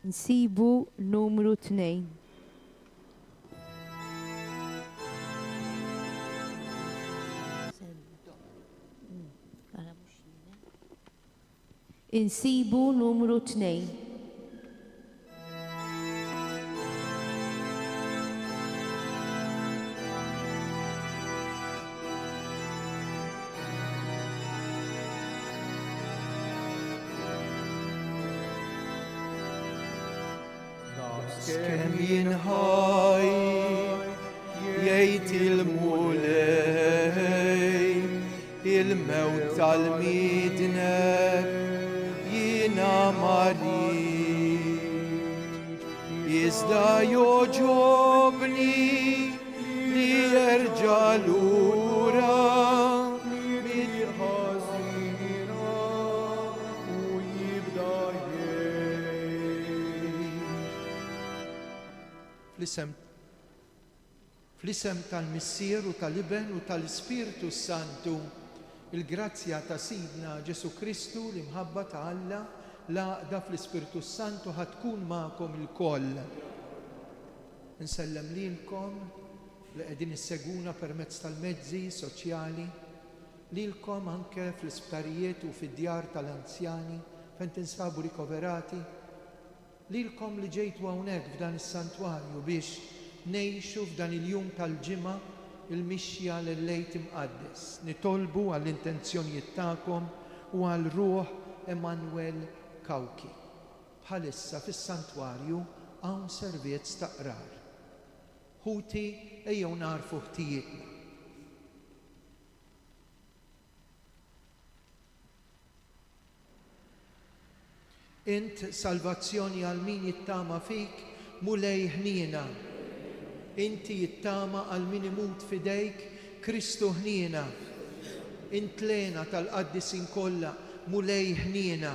نسيبو numru 2. Insibu numru 2. Kem jinħaj jgħid il-mulej il-mewt tal-midneb jina marit iżda joġobni li jerġa' lura mill-ħażina u jibda Fl-isem tal-Missier u tal-Iben u tal-Ispiritu Santu, il-grazzja ta' Sidna Ġesu Kristu li mħabba ta' Alla l-għaqda fl-Ispiritu Santu ħatkun ma'kom il-koll. Nsellem lilkom li qegħdin isseguna permezz tal-mezzi soċjali, lilkom anke fl-isptarijiet u fid-djar tal-anzjani fejn tinsabu rikoverati, lilkom li ġejtu hawnhekk f'dan is-santwarju biex ngħixu f'dan il-jum tal-ġimgħa il-mixja lil-lejt imqaddes. Nitolbu għall-intenzjonijiet tagħkom u għal Ruħ Emanuel Kawki. Bħalissa fis-santwarju hawn servizz ta' qrar. Ħuti ejjew narfu ħtijietna. Int salvazzjoni għal min jittama fik mulej ħniena. Inti jittama għal min imut fidejk Kristu ħniena. Int lena tal-qaddisin kollha mulej ħniena.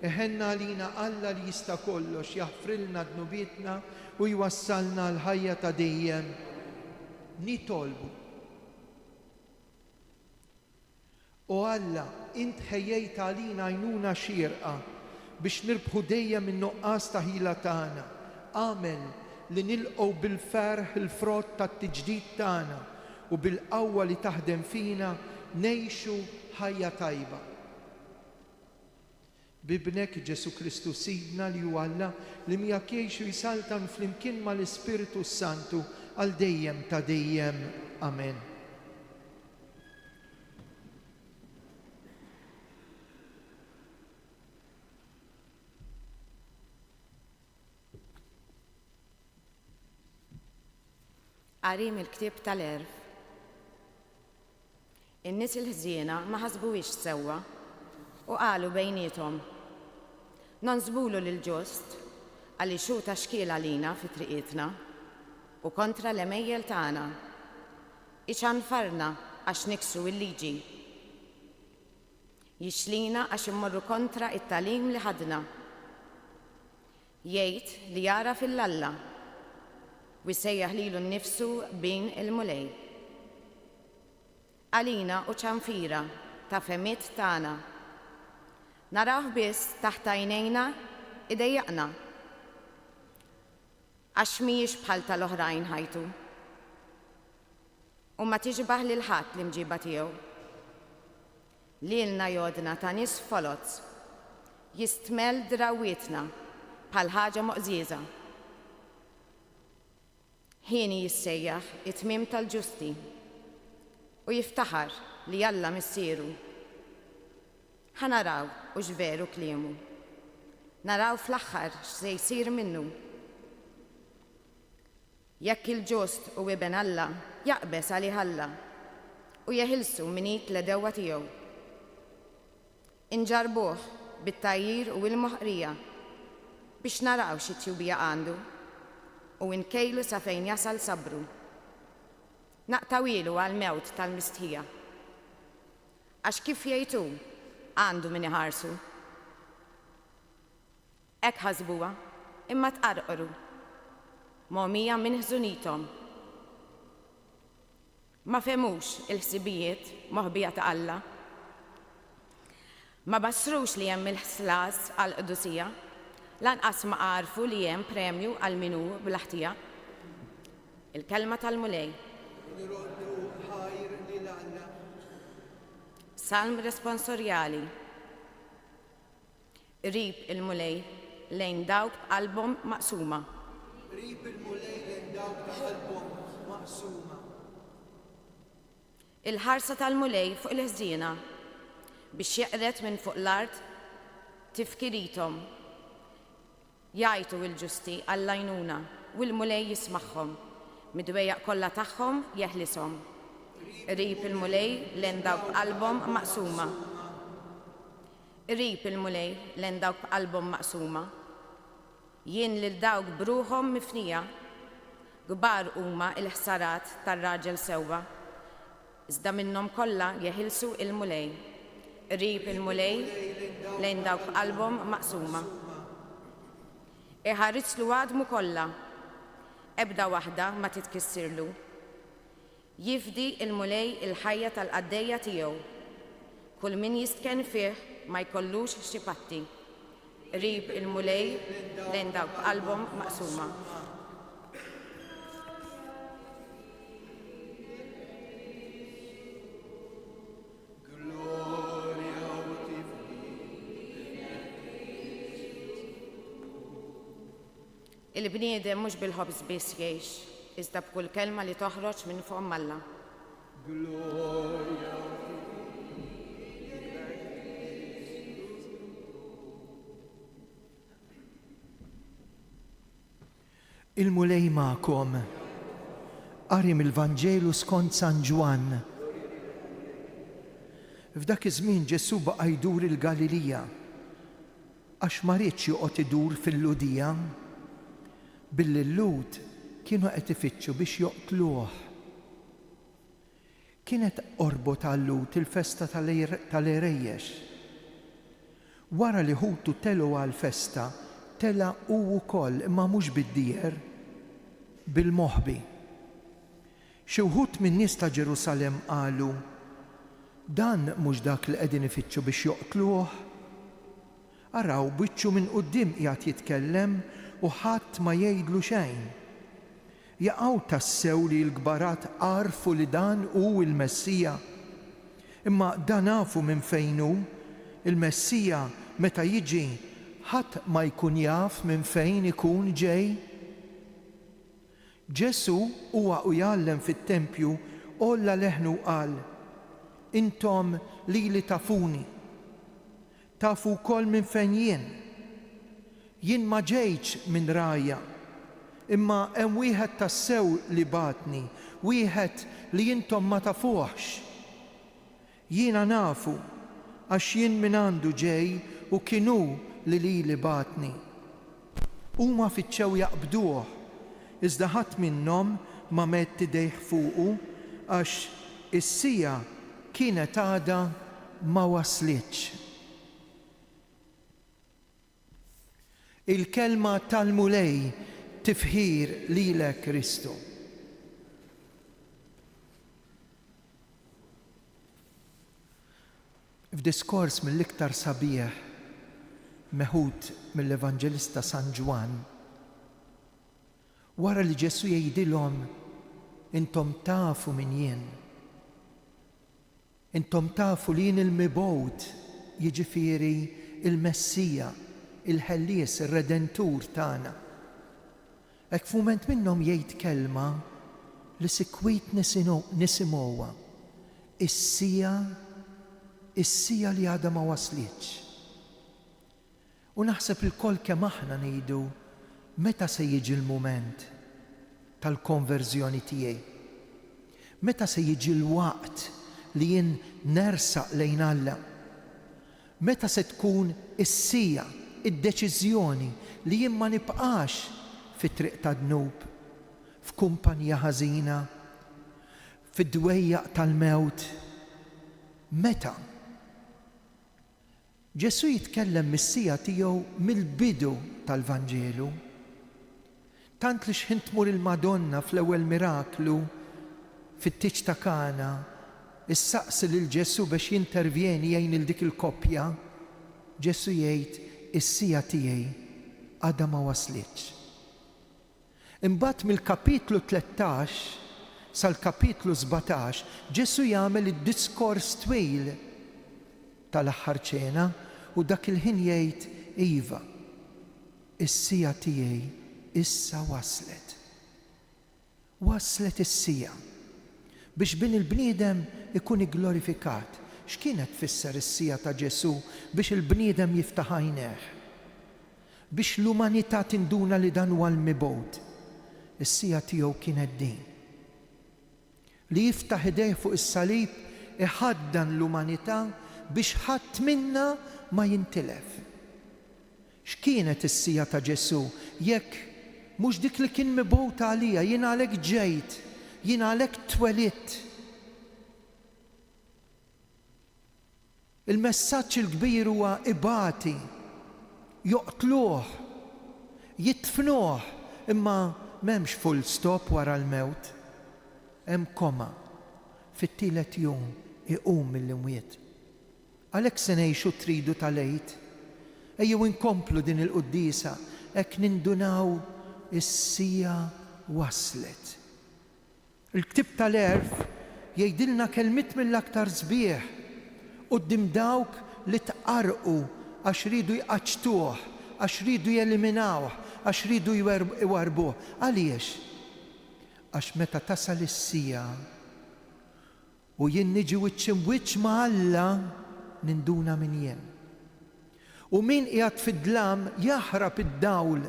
Eħenna lina Alla li jista' kollox jaħfrilna dnubietna u jwassalna l-ħajja ta' dejjem. Nitolbu. O Alla, int ħejjejt għalina għajnuna xierqa biex nirbħu dejjem in-nuqqas ta' ħila tagħna. Amen li nilqgħu bil-ferħ il-frott tat-tiġdid tagħna u bil-qawwa li taħdem fina ngħixu ħajja tajba. Bibnek Ġesu Kristu Sidna li huwa Alla li miegħek jgħixu jsaltan flimkien mal-Ispiritu Santu għal dejjem ta' dejjem. Amen. Qarim il-ktieb tal-erf. In-nies il-ħżiena ma ħasbuhiex sewwa u qalu bejniethom: nonżbulu lil-ġust għaliex hu ta' xkiel għalina fi triqietna u kontra l-emejjel tagħna. Iċanfarna għax niksru l-liġi. Jixlina għax immorru kontra it-tagħlim li ħadna. Jgħid li jara fil-Alla u jsejjaħ lilu nnifsu bejn il-mulej. Għalina u ċanfira ta' femiet tagħna. Narawh biss taħt għajnejna idejjaqna. Għax mhijiex bħal tal-oħrajn ħajtu. U ma tiġbaħ lil ħadd l-imġiba tiegħu. Lilna jodna ta' nies folozz jistmel drawietna bħal ħaġa moqżiża. Ħieni jissejjaħ it-tmiem tal-ġusti u jiftaħar li Alla missieru. Ħanaraw u x'veru kliemu. Naraw fl-aħħar x'se jsir minnu. Jekk il-ġust u iben Alla jaqbes għalih Alla u jeħilsu minit l-edewwa tiegħu. Inġarbuh bit-tajjir u l-moħqrija biex naraw xi tjubija għandu u nkejlu sa fejn jasal sabru. Naqtawilu għal-mewt tal-mistħija. Għax kif jgħidu għandu min iħarsu. Hekk ħasbuha imma tqarqru. Mogħmija minn ħżuniethom. Ma femux il-ħsibijiet moħbija ta' Alla. Ma bassrux li hemm il-ħslas għal-qdusija Lanqas ma għarfu li hemm premju għal minu bil-aħtija. Il-kelma tal-mulej. Salm responsorjali. Rib il-mulej lejn dawk b'qalbhom maqsuma. Rib il-mulej lejn dawk b'qalbhom maqsuma. Il-ħarsa tal-mulej fuq il-ħżiena biex jeqret minn fuq l-art tifkirithom. Jgħidu il-ġusti għall-għajnuna u l-mulej jismagħhom, mid-dwejjaq kollha tagħhom jeħlishom. Rib il-mulej lejn dawk b'qalbhom maqsuma. Rib il-mulej lejn dawk b'qalbhom maqsuma. Jien lil dawk bruħhom mifnija, kbar huma l-ħsarat tar-raġel sewwa. Iżda minnhom kollha jeħilsu il-mulej. Rib il-mulej lejn dawk b'qalbhom maqsuma. Iħarislu għadmu kollha, ebda waħda ma titkissirlu. Jifdi il-mulej il-ħajja tal-qaddejja tiegħu. Kull min jistken fih ma jkollux xi patti. Rib il-mulej lejn dawk b'qalbhom maqsuma. Il-bniedem mhux bil-ħobż biss jgħix, iżda b'kull kelma li toħroġ minn fuq Alla. Il-mulej ma'kom. Qari mill-Vanġelu skont San Ġwan. F'dak iż-żmien Ġesu baqa' jdur il-Galilija għax ma rridx joqgħod idur fil-Ludija. Bil-lud kienu qed ifittxu biex joqtluh. Kienet qorbot għall-lut il-festa tal-Erejjex. Wara li ħutu telu għall-festa, tela hu wkoll imma mhux bid-dijer, bil-moħbi. Xi wħud min-nies ta' Ġerusalemm qalu, dan mhux dak li qegħdin ifittxu biex joqtluh. Araw biċċu minn quddiem qiegħed jitkellem u ħadd ma jgħidlu xejn. Jaqgħu tassew li l-kbarat għarfu li dan hu l-Messija. Imma dan nafu minn fejn hu, il-Messija meta jiġi ħadd ma jkun jaf minn fejn ikun ġej. Ġesu huwa u jgħallem fit-tempju olla leħnu qal: Intom lili tafuni, tafu wkoll minn fejn jien. Jien ma ġejtx minn rajja, imma hemm wieħed tassew li batni, wieħed li intom ma tafuhx. Jiena nafu għax jien minn għandu ġej u kienu li batni. Huma fittxew jaqbduh, iżda ħadd minnhom ma metti idejh fuqu għax is-sija kienet għadha ma waslitx. Il-kelma tal-mulej tifħir lilek Kristu. F'diskors mill-iktar sabiħ meħud mill-Evanġelista San Ġwan, wara li Ġesu jgħidilhom: Intom tafu min jien. Intom tafu li jien il-mibgħut, jiġifieri il-Messija, il-ħellies, il-Redentur tagħna. Hekk f'mument minnhom jgħid kelma li sikwit nisimgħuha. Is-sija li għadha ma waslitx. U naħseb il-koll kemm aħna ngħidu meta se jiġi l-mument tal-konverżjoni tiegħi. Meta se jiġi l-waqt li jien nersaq lejn Alla. Meta se tkun is-sija, id-deċiżjoni li jien ma nibqax fit-triq tad-dnub, f'kumpanija ħażina, fid-dwejjaq tal-mewt. Meta? Ġesu jitkellem mis-sija tiegħu mill-bidu tal-Vanġelu. Tant li x'ħin tmur il-Madonna fl-ewwel miraklu fit-tiġ ta' Kana, issaqsi lil Ġesu biex jintervjeni jgħin il dik il-koppja, Ġesu jgħid: is-sija tiegħi għadha ma waslitx. Imbagħad mill-kapitlu 13 sal-kapitlu 17 Ġesu jagħmel id-diskors twil tal-aħħar ċena u dak il-ħin jgħid iva, is-sija tiegħi issa waslet. Waslet is-sija biex bin il-bniedem ikun glorifikat. X'kienet tfisser is-sija ta' Ġesu biex il-bniedem jiftaħ għajnejh? Biex l-umanità tinduna li dan huwa l-mibgħut. Is-sija tiegħu kienet din. Li jiftaħ idejh fuq is-salib iħaddan l-umanità biex ħadd minna ma jintilef. X'kienet is-sija ta' Ġesu jekk mhux dik li kien mibgħut għalija, jien għalhekk ġejt, jien għalhekk twelidt. Il-messaġġ il-kbir huwa ibati, joqtluh, jitfnuh, imma m'hemmx full stop wara l-mewt. Hemm koma fit-tielet jum iqum mill-imwiet. Għalhekk se ngħixu tridu tal-għid. Ejjew inkomplu din il-qudiesa hekk nindunaw is-sija waslet. Il-Ktieb tal-Erf jgħidilna kelmiet mill-aktar sbieħ quddiem dawk li tqarqu għax ridu jqaċtuh, għax ridu jeliminawh, għax ridu jwarbuh. Għaliex? Għax meta tasal is-sija u jien niġi wiċċ imwiċċ ma' Alla ninduna min jien. U min qiegħed fid-dlam jaħrab id-dawl.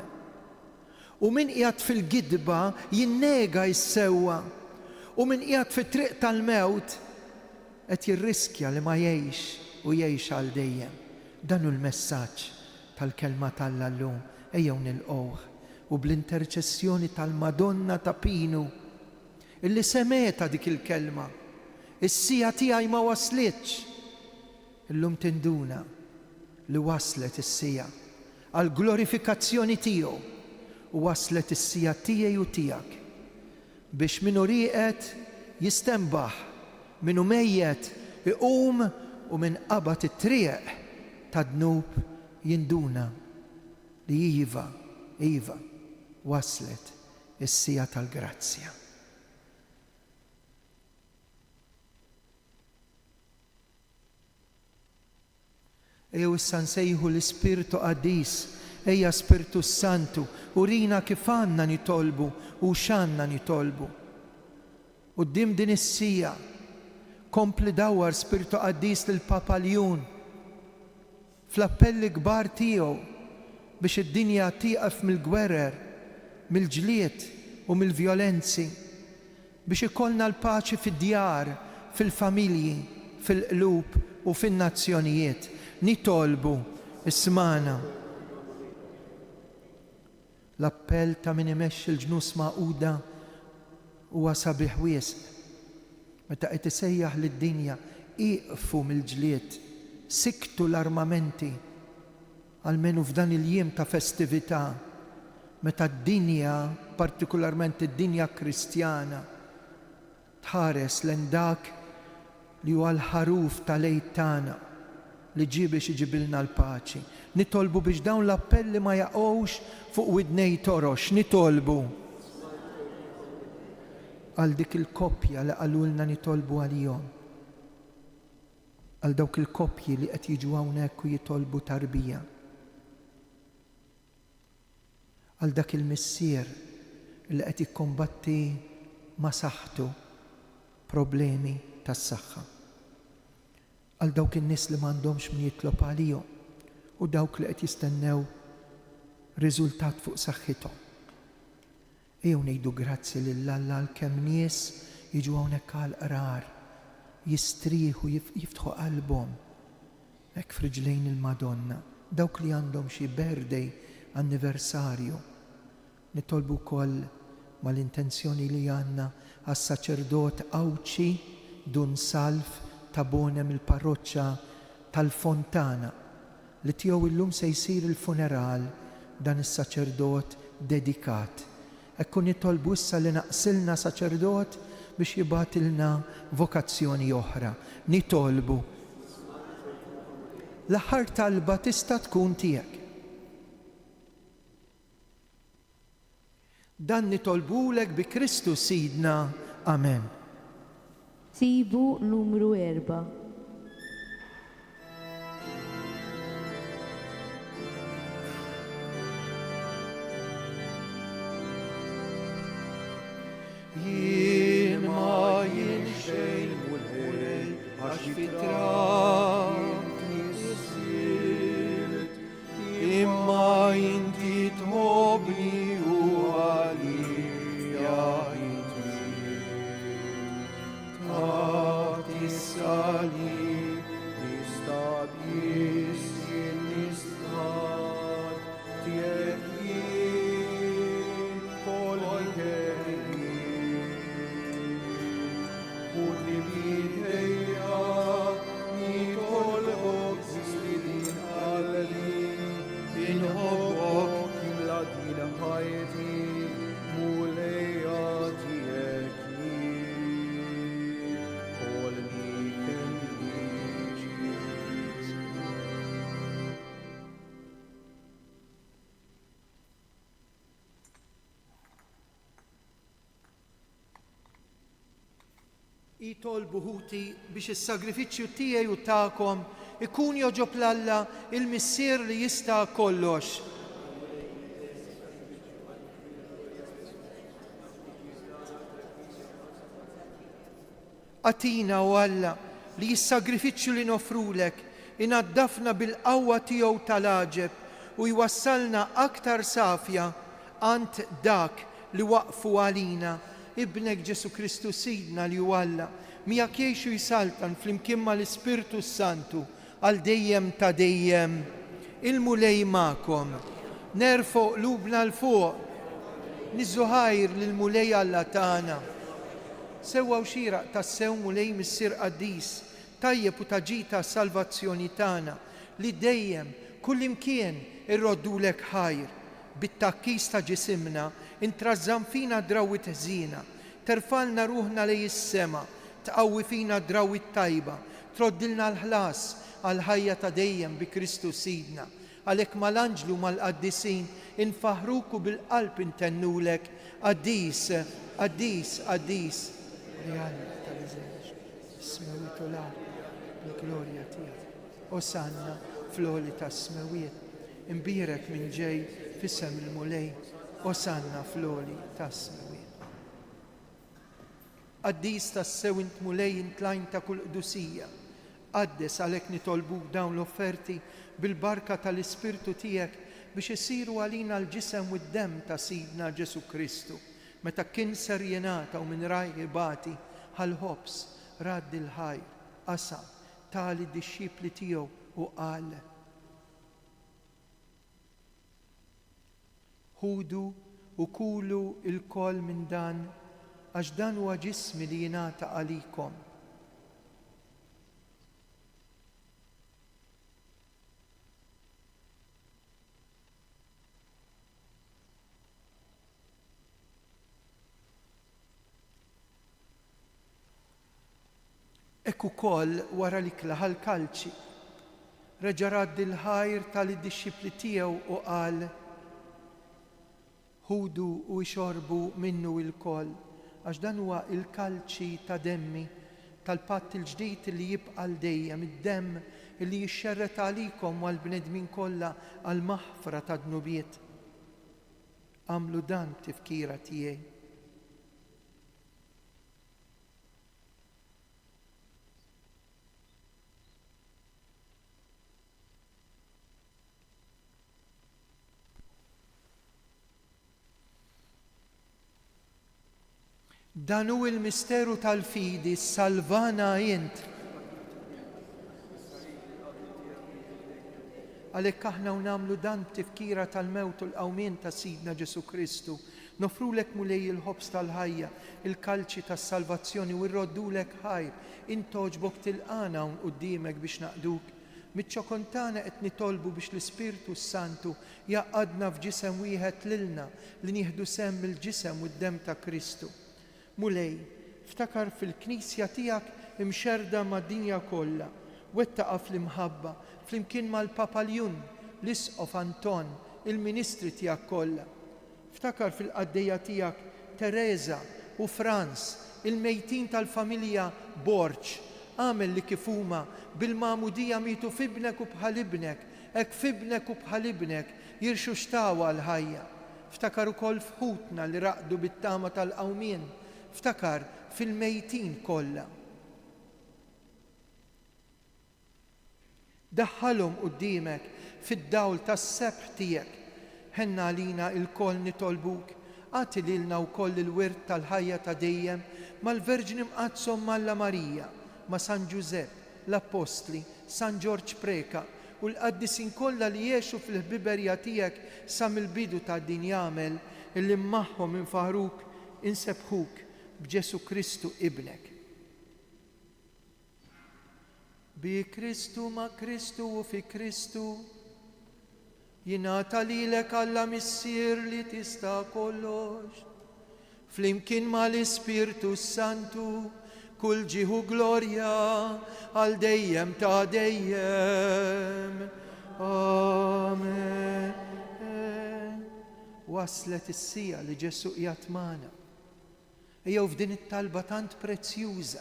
U min qiegħed fil-gidba jinnega jissewwa. U min qiegħed fit-triq tal-mewt qed jirriskja li ma jgħix u jgħix għal dejjem. Dan hu l-messaġġ tal-kelma tal-Alla llum. Ejjew nilqgħuh u bl-interċessjoni tal-Madonna ta' Pinu illi semeta dik il-kelma. Is-sija tiegħi ma waslitx. Illum tinduna li waslet is-sija għal glorifikazzjoni tiegħu u waslet is-sija tiegħi u tiegħek biex minu rieqed jistembaħ, minu mejjed iqum u min qabad it-triq tad-dnub jinduna li iva waslet is-sija tal-grazzja. Ejjew issa nsejħu l-Ispirtu Qadis, ejja Spiritu Santu, urina kif għandna nitolbu u x'għandna nitolbu. Quddiem din is-sija kompli dawwar Spiritu Qadis lil Papa Ljun fl-appelli kbar tiegħu biex id-dinja tieqaf mill-gwerer, mill-ġlied u mill-vjolenzi, biex ikollna l-paċi fid-djar, fil-familji, fil-qlub u fin-nazzjonijiet. Nitolbu ismana. L-appell ta' min imexxi l-ġnus Magħquda huwa sabiħ wisq. Meta qed isejjaħ lid-dinja iqfu mill-ġlied, siktu l-armamenti għalmenu f'dan il-jiem ta' festività, meta d-dinja, partikolarment id-dinja Kristjana, tħares lejn dak li huwa l-ħaruf tal-għid tagħna li ġie biex iġibilna l-paċi. Nitolbu biex dawn l-appelli ma jaqgħux fuq widnej torox, nitolbu għal dik il-koppja li qalulna nitolbu għalihom, għal dawk il-koppji li qed jiġu hawnhekk u jitolbu tarbija, għal dak il-missier li qed jikkombatti ma' saħħtu problemi tas-saħħa, għal dawk in-nies li m'għandhomx min jitlob għalihom u dawk li qed jistennew riżultat fuq saħħithom. Ejjew ngħidu grazzi lil Alla għal kemm nies jiġu hawnhekk għal qrar, jistrieħu, jiftħu qalbhom hekk f'riġlejn il-Madonna, dawk li għandhom xi birthday, anniversarju. Nitolbu wkoll mal-intenzjoni li għandna għas-saċerdot Awċi Dun Salf ta' Bonem il-parroċċa tal-Fontana li tiegħu illum se jsir il-funeral dan is-saċerdot dedikat. Ekku nitolbu issa li naqsilna saċerdot biex jibatilna vokazzjoni oħra. Nitolbu. L-aħħar talba tista' tkun tiegħek. Dan nitolbulek bi Kristu Sidna. Amen. Sibu numru 4. Jien ma jinxej mulej għax fitrat jisirt, imma inti tħobni u għalija taħt is-salib nistabis nistab tiegħek jien kol Udni bidejja, nitolbok zistidin qalbi, inħobbok imladin ħajti, mulejja tiegħek jien, kolni kemm jiġi. Jitolbu ħuti biex is-sagrifiċċju tiegħi u tagħkom ikun joġob l-Alla il-missier li jista' kollox. Atina u Alla li jis-sagrifiċċju li nofrulek inaddafna bil-qawwa tiegħu tal-aġeb u jwassalna aktar safja ant dak li waqfu għalina. Ibnek Ġesu Kristu Sidna li huwa Alla, miegħek jgħixu jsaltan flimkien mal-Ispirtu Santu għal dejjem ta' dejjem. Il-mulej magħkom. Nerfgħu qlubna l fuq. Niżżuħajr lill-mulej Alla tagħna. Sewwa u xieraq tassew mulej missier qaddis, tajjeb u taġita salvazzjoni tagħna li dejjem kullimkien irroddulek ħajr. Bit-takkis ta' ġisimna intrażżam fina drawit ħżina, terfalna ruħna lej is-sema, tqawwi fina drawit tajba, troddilna l-ħlas għal ħajja ta' dejjem bi Kristu Sidna. Għalhekk mal-anġlu mal-qaddisin infaħruku bil-qalb intennulek qaddis, qaddis, qaddis. Reali tal-iżgħaġ, is-smawiet u l-art, l-glorja tiegħek. Osanna fl-għoli tas-smawiet, imbierek minn ġej fissem il-mulej, osanna fl-għoli tas-smawiet. Qaddis tas-sew int mulej intlajn ta' kull qdusija. Qaddes għalhekk nitolbuk dawn l-offerti bil-barka tal-Ispirtu tiegħek biex isiru għalina l-ġisem u d-dem ta' Sidna Ġesu Kristu. Meta kien ser jenata u minn rajħibati ħal-ħobs raddi l-ħajr, qasa tali d-disċipli tiegħu u qal: Ħudu u kulu il-kol minn dan, għax dan huwa ġismi li jingħata għalikom. Ekku kol wara li klaħal kalċi, reġa' raddi l-ħajr tal-disċipli tiegħu u qal: Ħudu u xorbu minnu il-kol, għax dan huwa il-kalċi ta' demmi tal-patt il-ġdid li jibqa' dejjem, id-demm li jixxerret għalikom u għall-bnedmin kollha għal maħfra ta' dnubiet. Għamlu dan tifkira tiegħi. Dan hu il-misteru tal-fidi, salvana jint. Għalhekk aħna u nagħmlu dan tifkira tal-mewt u l-qawmien ta' Sidna Ġesu Kristu. Nofrulek mulej il-ħobs tal-ħajja, il-kalċi tas-salvazzjoni u rroddulek ħajr. Intoġbok tilqana hawn quddiemek biex naqduk. Miċ-ċokontana qed nitolbu biex l-Ispirtu Santu jaqadna f'ġisem wieħed lilna li nieħdu semm il-ġisem u d-dem ta' Kristu. Mulej, ftakar fil-Knisja tiegħek imxerda mad-dinja kollha, wettaqa fl-imħabba, flimkien mal-Papa Ljun, l-Isqof Anton, il-Ministri tiegħek kollha. Ftakar fil-qaddejja tiegħek Teresa u Franz, il-mejtin tal-familja Borċ. Għamel li kif huma bil-magħmudija mietu fibnek u bħal ibnek, hekk fibnek u bħal ibnek jirxu xtawa l-ħajja. Ftakar ukoll fħutna li raqdu bit-tama tal-qawmien. Ftakar fil-mejtin kollha. Daħħalhom quddiemek fid-dawl tas-sebħ tiegħek. Ħenna għalina il-koll nitolbuk, għati lilna wkoll il-wirt tal-ħajja ta' dejjem mal-Verġni Mqazzom Malla Marija, ma' San Giuseppe, l-Apostli, San George Preka u l-qaddisin kollha li jgħixu fil-ħbiberja tiegħek sa mill-bidu ta' din jagħmel illi magħhom infaħruk insebħuk b'Ġesu Kristu ibnek. Bi Kristu ma' Kristu u fi Kristu jingħata lilek Alla Missier li tista' kollox. Flimkien mal-Ispirtu Santu kull ġieħu glorja għal dejjem ta' dejjem. Amen. Waslet is-sija li Ġesu qiegħed magħna. Ejjew f'din it-talba tant prezzjuża.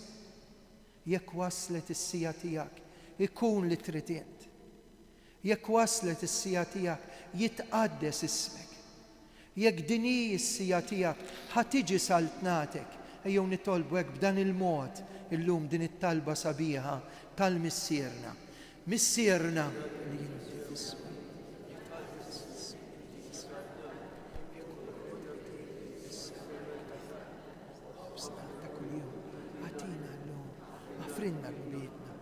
Jekk waslet is-sija tiegħek, ikun li trid int. Jekk waslet is-sija tiegħek, jitqaddes ismek. Jekk din hi s-sija tiegħek ħatiġi saltnatek, ejjew nitolbu hekk b'dan il-mod illum din it-talba sabiħa tal-missierna. Missierna li jinti fis-sma. Għafrinna l-bietna,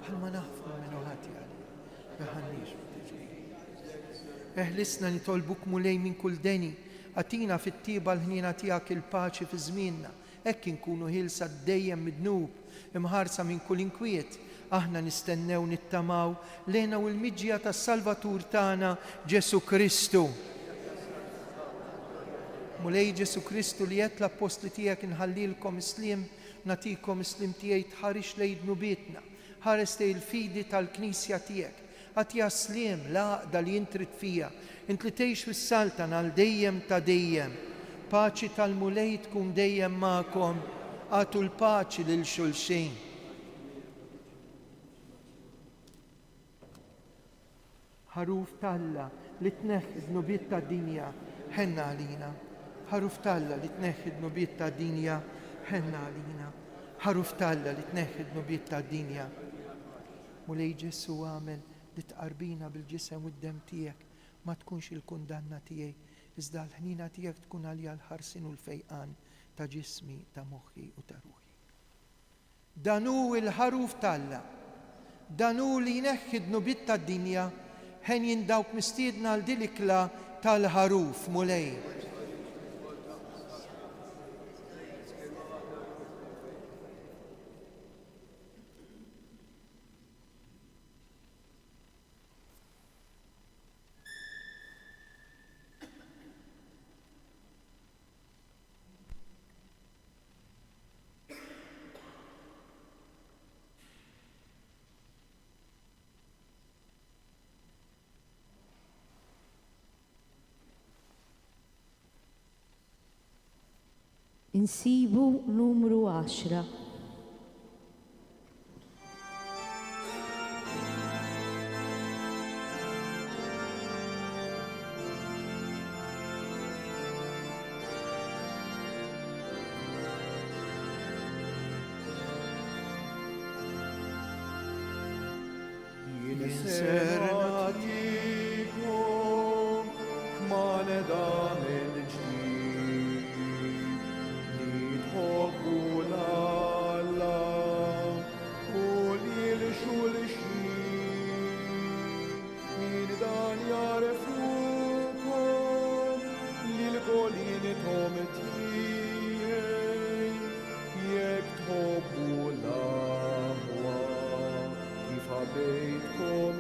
bħalma naħfru minn uħati għalli, jaħannix eħlisna nitolbuk mulej minn kull deni, għatina fit-tiba l-ħnina tijak il-paċi fi żmienna, hekk inkunu ħilsa dejjem midnub, imħarsa minn kull inkwiet, aħna nistennew nittamaw lejna u l-miġja tas-Salvatur tagħna Ġesu Kristu. Mulej Ġesu Kristu li qed l-apostli tiegħek inħallilkom islim, natikom islim tiegħi tħarix lejn nubietna, ħares lejn il-fidi tal-Knisja tiegħek, għatja slim laqda li jintrid fija, int li tgħix fis-saltan għal dejjem ta' dejjem. Paċi tal-mulej tkun dejjem magħkom, għatu l-paċi lil xulxin. Ħaruf Talla li tneħħi d-nubiet tad-dinja ħenna għalina. Ħaruf Talla li tneħħi d-nubiet tad-dinja ħenna għalina. Ħaruf Talla li tneħħi d-nubiet tad-dinja. Mulej Ġesu għamel li tqarbina bil-ġisem u d-dem tiegħek ma tkunx il-kundanna tiegħi, iżda l-ħnina tiegħek tkun għalija l-ħarsin u l-fejqan ta' ġismi, ta' moħħi u ta' ruħi. Danu il-ħaruf Talla, danu li jneħħi d-nubiet tad-dinja ħen jindawk mistiedna għal dilikla tal-ħaruf mulej. Insibu numru 10. Jinseratikum kmane damen ġdid, nitħobbu l-Allah u lil-xulxin, min dan jarefukom lil-kolinitom tijaj, jek tħobbu l-ahwa kif ħabejtkom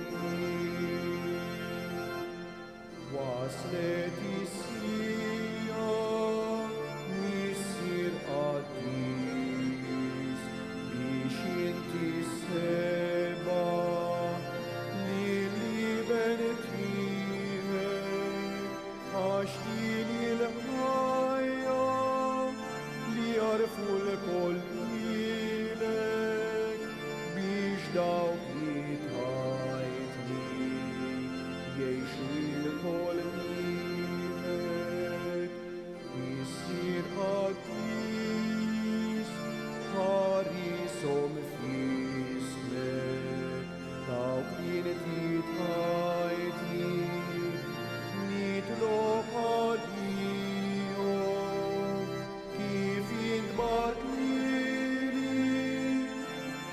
jarfu l-kol ilek biex dawk jitħajtni jiexu l-kol ilek jissir ħaddis ħarisom fismek dawk kienet jitħajtni nitlob għalihom kif jintbat lili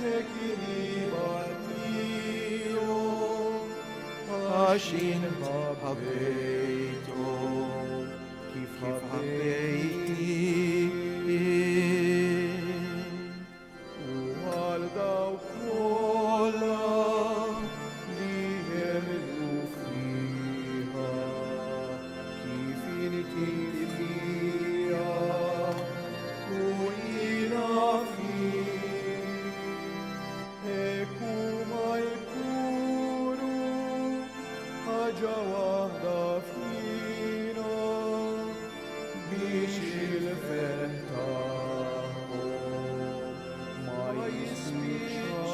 hekk jien jibgħat lilhom għax jien ħabbejthom kif ħabbejtni u għal dawk kollha li jemnu fiha kif inti fija u jiena fik hekk huma jkunu ħaġa waħda fina biex il-ferħ tagħhom ma jispiċċax.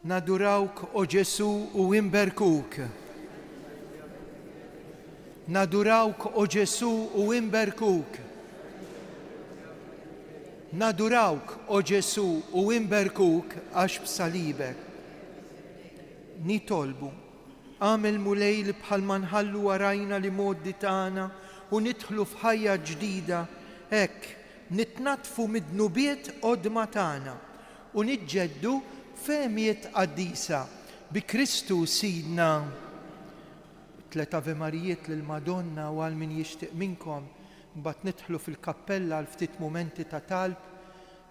Nadurawk, o Ġesu, u imberkuk. Nadurawk, o Ġesu, u imberkuk. Nadurawk, o Ġesu, u imberkuk għax b'salibek. Nitolbu, għamel mulejl bħal ma nħallu warajna li moddi tagħna u nidħlu f'ħajja ġdida, hekk nitnatfu mid-dnubiet qodma tagħna u niġġeddu femiet qaddisa bi Kristu Sidna. Tlet Ave Marijiet lil Madonna u għal min jixtieq minkom mbagħad nidħlu fil-kappella għal ftit mumenti ta' talb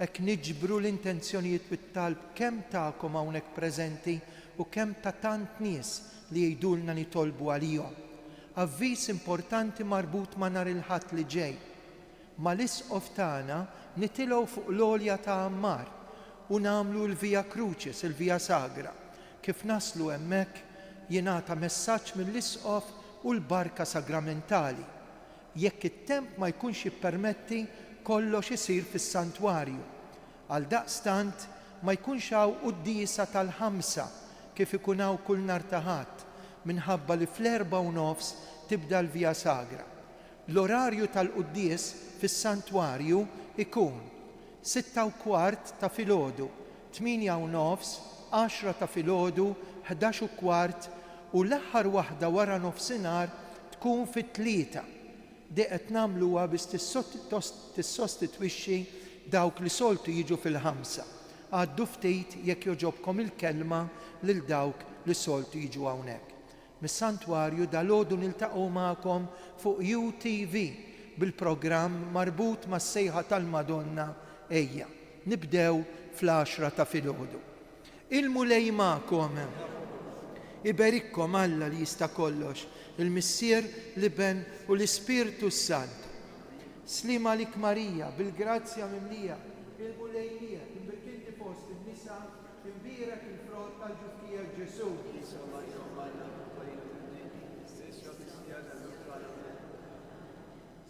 hekk niġbru l-intenzjonijiet bit-talb kemm tagħkom hawnhekk preżenti u kemm ta' tant nies li jgħidulna nitolbu għalihom. Avviż importanti marbut ma' nhar il-Ħadd li ġej. Ma l-isqof tagħna nitilgħu fuq l-għolja ta' Ammar u nagħmlu l-Via Crucis, il-Via Sagra. Kif naslu hemmhekk jingħata messaġġ mill-isqof u l-barka sagramentali. Jekk it-temp ma jkunx jippermetti kollox isir fis-santwarju. Għaldaqstant ma jkunx hawn qudiesa tal-ħamsa kif ikun hawn kull nhar ta' Ħadd minħabba li fl-4:30 tibda l-Via Sagra. L-orarju tal-quddies fis-santwarju ikun 6:15 ta' filgħodu, 8:30, 10 ta' filgħodu, 11:15 u l-aħħar waħda wara nofsinhar tkun fit-3. Qed nagħmluha biex tissostitwixxi dawk li soltu jiġu fil-5. Għaddu ftit jekk joġobkom il-kelma lil dawk li soltu jiġu hawnhekk. Mis-santwarju dalgħodu niltaqgħu magħkom fuq UTV bil-programm marbut mas-sejħa tal-Madonna ejja. Nibdew fl-10 ta' filgħodu. Il-mulej magħkom. Iberikkom Alla li jista' kollox, il-Missier, l-Iben u l-Ispirtu Sant. Slima lik Marija, bil-grazzja mimlija, il-mulejnija, imbirkinti fost in-nisa, imbirek il-frott tal-ġuftija Ġesu.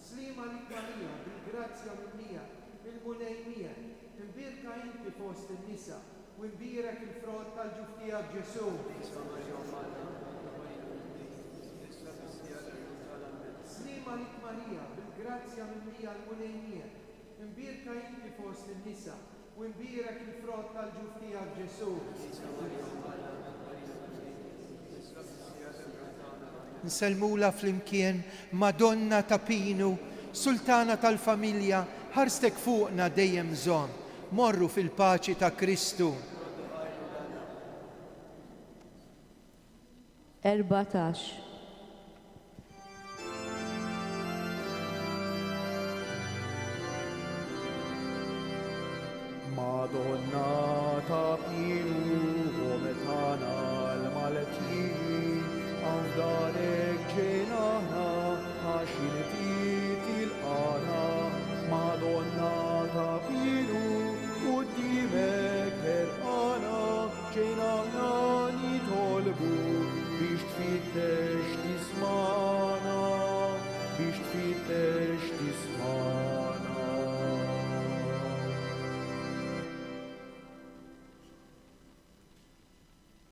Slima lik Marija, bil-grazzja mimlija, il-mulejnija, imbirka inti fost in-nisa, u imbirek il-frott tal-ġuftija Ġesu. Slima lik Marija, bil-grazzja mimlija l-mulejnija, imbirka inti fost in-nisa, u imbirek il-frott tal-ġuftija Ġesu. Nselmula flimkien Madonna ta' Pinu, Sultana tal-familja, ħarstek fuqna dejjem żomm, morru fil-paċi ta' Kristu. 14. Madonna ta' pilu metana l-maltini għafdalek ġenana għaxin il-qana Madonna ta' pilu u d-dimek herqana ġenana nitolbu biex tfittex tismana biex tfittex tismana